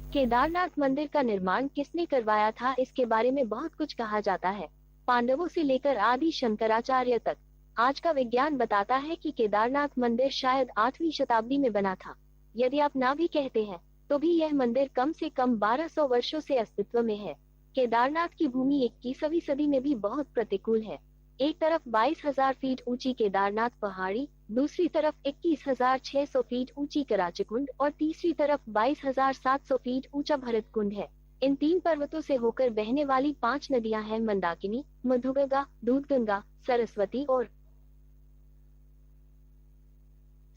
केदारनाथ मंदिर का निर्माण किसने करवाया था, इसके बारे में बहुत कुछ कहा जाता है। पांडवों से लेकर आदि शंकराचार्य तक। आज का विज्ञान बताता है कि केदारनाथ मंदिर शायद 8वीं शताब्दी में बना था। यदि आप ना भी कहते हैं तो भी यह मंदिर कम से कम 1200 वर्षों से अस्तित्व में है। केदारनाथ की भूमि 21वीं सदी में भी बहुत प्रतिकूल है। एक तरफ 22,000 फीट ऊंची केदारनाथ पहाड़ी, दूसरी तरफ 21,600 फीट ऊंची कराचीकुंड और तीसरी तरफ 22,700 फीट ऊंचा भरत कुंड है। इन तीन पर्वतों से होकर बहने वाली 5 नदियां हैं मंदाकिनी, मधुगंगा, दूधगंगा, सरस्वती और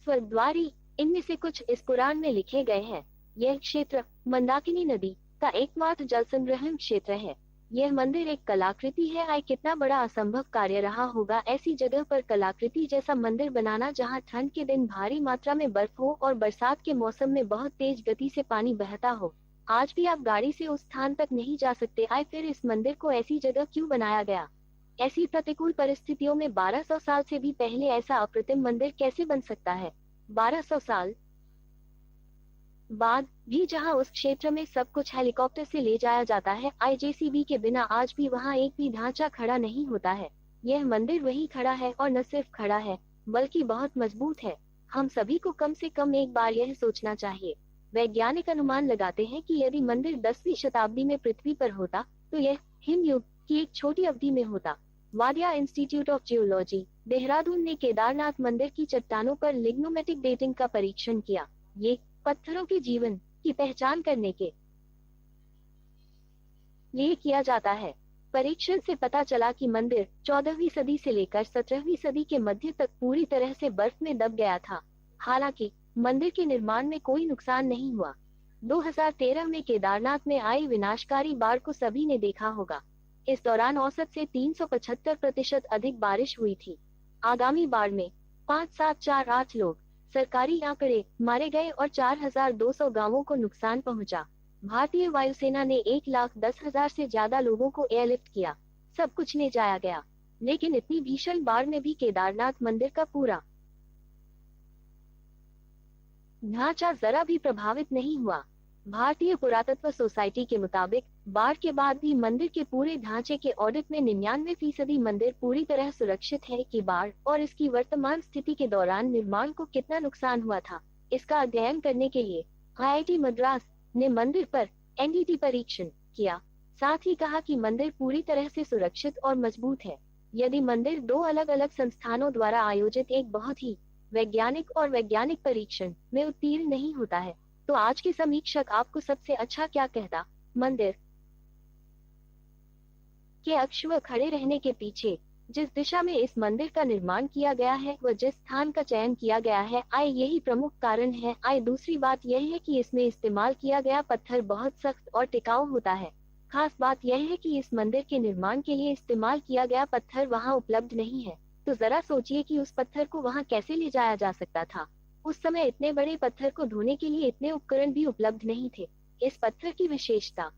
स्वर्गद्वारी। इनमें से कुछ इस पुराण में लिखे गए हैं। यह क्षेत्र मंदाकिनी नदी का एकमात्र जल संग्रहण क्षेत्र है। यह मंदिर एक कलाकृति है। आय कितना बड़ा असंभव कार्य रहा होगा ऐसी जगह पर कलाकृति जैसा मंदिर बनाना, जहां ठंड के दिन भारी मात्रा में बर्फ हो और बरसात के मौसम में बहुत तेज गति से पानी बहता हो। आज भी आप गाड़ी से उस स्थान तक नहीं जा सकते। आय फिर इस मंदिर को ऐसी जगह क्यों बनाया गया? ऐसी प्रतिकूल परिस्थितियों में 1200 साल से भी पहले ऐसा अप्रतिम मंदिर कैसे बन सकता है? 1200 साल बाद भी जहां उस क्षेत्र में सब कुछ हेलीकॉप्टर से ले जाया जाता है, आईजेसीबी के बिना आज भी वहां एक भी ढांचा खड़ा नहीं होता है। यह मंदिर वही खड़ा है और न सिर्फ खड़ा है बल्कि बहुत मजबूत है। हम सभी को कम से कम एक बार यह सोचना चाहिए। वैज्ञानिक अनुमान लगाते हैं कि यदि मंदिर 10वीं शताब्दी में पृथ्वी पर होता तो यह हिमयुग की एक छोटी अवधि में होता। Wadia institute of geology, Dehradun ने केदारनाथ मंदिर की चट्टानों पर लिग्नोमेटिक डेटिंग का परीक्षण किया। ये पत्थरों के जीवन की पहचान करने के लिए किया जाता है। परीक्षण से पता चला कि मंदिर 14वीं सदी से लेकर 17वीं सदी के मध्य तक पूरी तरह से बर्फ में दब गया था। हालांकि मंदिर के निर्माण में कोई नुकसान नहीं हुआ। 2013 में केदारनाथ में आई विनाशकारी बाढ़ को सभी ने देखा होगा। इस दौरान औसत से 375% अधिक बारिश हुई थी। आगामी बाढ़ में 5748 लोग, सरकारी आंकड़े, मारे गए और 4200 गांवों को नुकसान पहुंचा। भारतीय वायुसेना ने 1,10,000 से ज्यादा लोगों को एयरलिफ्ट किया। सब कुछ ले जाया गया, लेकिन इतनी भीषण बाढ़ में भी केदारनाथ मंदिर का पूरा ढांचा जरा भी प्रभावित नहीं हुआ। भारतीय पुरातत्व सोसाइटी के मुताबिक बाढ़ के बाद भी मंदिर के पूरे ढांचे के ऑडिट में 99% मंदिर पूरी तरह सुरक्षित है। कि बाढ़ और इसकी वर्तमान स्थिति के दौरान निर्माण को कितना नुकसान हुआ था, इसका अध्ययन करने के लिए आईआईटी मद्रास ने मंदिर पर एनडीटी परीक्षण किया। साथ ही कहा कि मंदिर पूरी तरह से सुरक्षित और मजबूत है। यदि मंदिर 2 अलग अलग संस्थानों द्वारा आयोजित एक बहुत ही वैज्ञानिक परीक्षण में उत्तीर्ण नहीं होता है, तो आज के समीक्षक आपको सबसे अच्छा क्या कहता? मंदिर के अक्ष व खड़े रहने के पीछे जिस दिशा में इस मंदिर का निर्माण किया गया है व जिस स्थान का चयन किया गया है, यही प्रमुख कारण है। दूसरी बात यह है कि इसमें इस्तेमाल किया गया पत्थर बहुत सख्त और टिकाऊ होता है। खास बात यह है कि इस मंदिर के निर्माण के लिए इस्तेमाल किया गया पत्थर वहां उपलब्ध नहीं है। तो जरा सोचिए कि उस पत्थर को वहां कैसे ले जाया जा सकता था। उस समय इतने बड़े पत्थर को ढोने के लिए इतने उपकरण भी उपलब्ध नहीं थे। इस पत्थर की विशेषता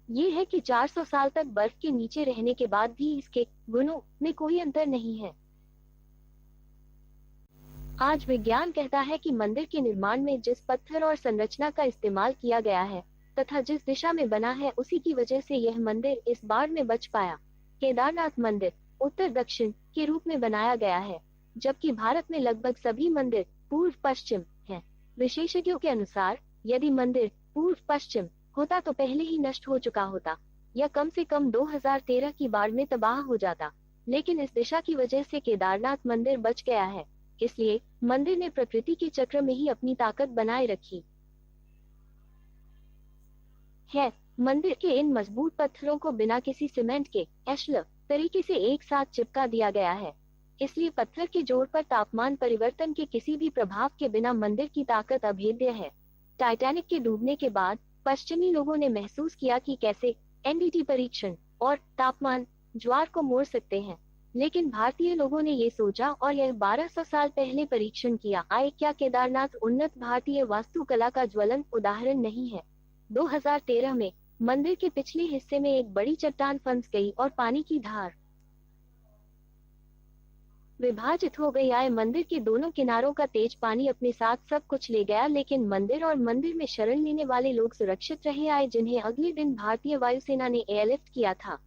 ये है कि 400 साल तक बर्फ के नीचे रहने के बाद भी इसके गुणों में कोई अंतर नहीं है। आज विज्ञान कहता है कि मंदिर के निर्माण में जिस पत्थर और संरचना का इस्तेमाल किया गया है तथा जिस दिशा में बना है, उसी की वजह से यह मंदिर इस बाढ़ में बच पाया। केदारनाथ मंदिर उत्तर दक्षिण के रूप में बनाया गया है, जबकि भारत में लगभग सभी मंदिर पूर्व पश्चिम हैं। विशेषज्ञों के अनुसार यदि मंदिर पूर्व पश्चिम होता तो पहले ही नष्ट हो चुका होता या कम से कम 2013 की बाढ़ में तबाह हो जाता। लेकिन इस दिशा की वजह से केदारनाथ मंदिर बच गया है। इसलिए मंदिर ने प्रकृति के चक्र में ही अपनी ताकत बनाए रखी है। मंदिर के इन मजबूत पत्थरों को बिना किसी सीमेंट के एशलर तरीके से एक साथ चिपका दिया गया है। इसलिए पत्थर के जोड़ पर तापमान परिवर्तन के किसी भी प्रभाव के बिना मंदिर की ताकत अभेद्य है। टाइटैनिक के डूबने के बाद पश्चिमी लोगों ने महसूस किया कि कैसे एनडीटी परीक्षण और तापमान ज्वार को मोड़ सकते हैं, लेकिन भारतीय लोगों ने ये सोचा और यह 1200 साल पहले परीक्षण किया। क्या केदारनाथ उन्नत भारतीय वास्तुकला का ज्वलंत उदाहरण नहीं है? 2013 में मंदिर के पिछले हिस्से में एक बड़ी चट्टान फंस गई और पानी की धार विभाजित हो गई आय मंदिर के दोनों किनारों का तेज पानी अपने साथ सब कुछ ले गया, लेकिन मंदिर और मंदिर में शरण लेने वाले लोग सुरक्षित रहे आए, जिन्हें अगले दिन भारतीय वायुसेना ने एयरलिफ्ट किया था।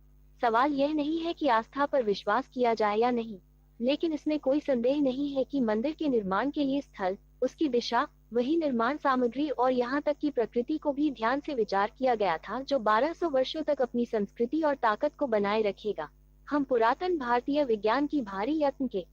सवाल यह नहीं है कि आस्था पर विश्वास किया जाए या नहीं, लेकिन इसमें कोई संदेह नहीं है कि मंदिर के निर्माण के लिए स्थल, उसकी दिशा, वही निर्माण सामग्री और यहाँ तक कि प्रकृति को भी ध्यान से विचार किया गया था, जो 1200 वर्षों तक अपनी संस्कृति और ताकत को बनाए रखेगा। हम पुरातन भारतीय विज्ञान की भारी यत्न के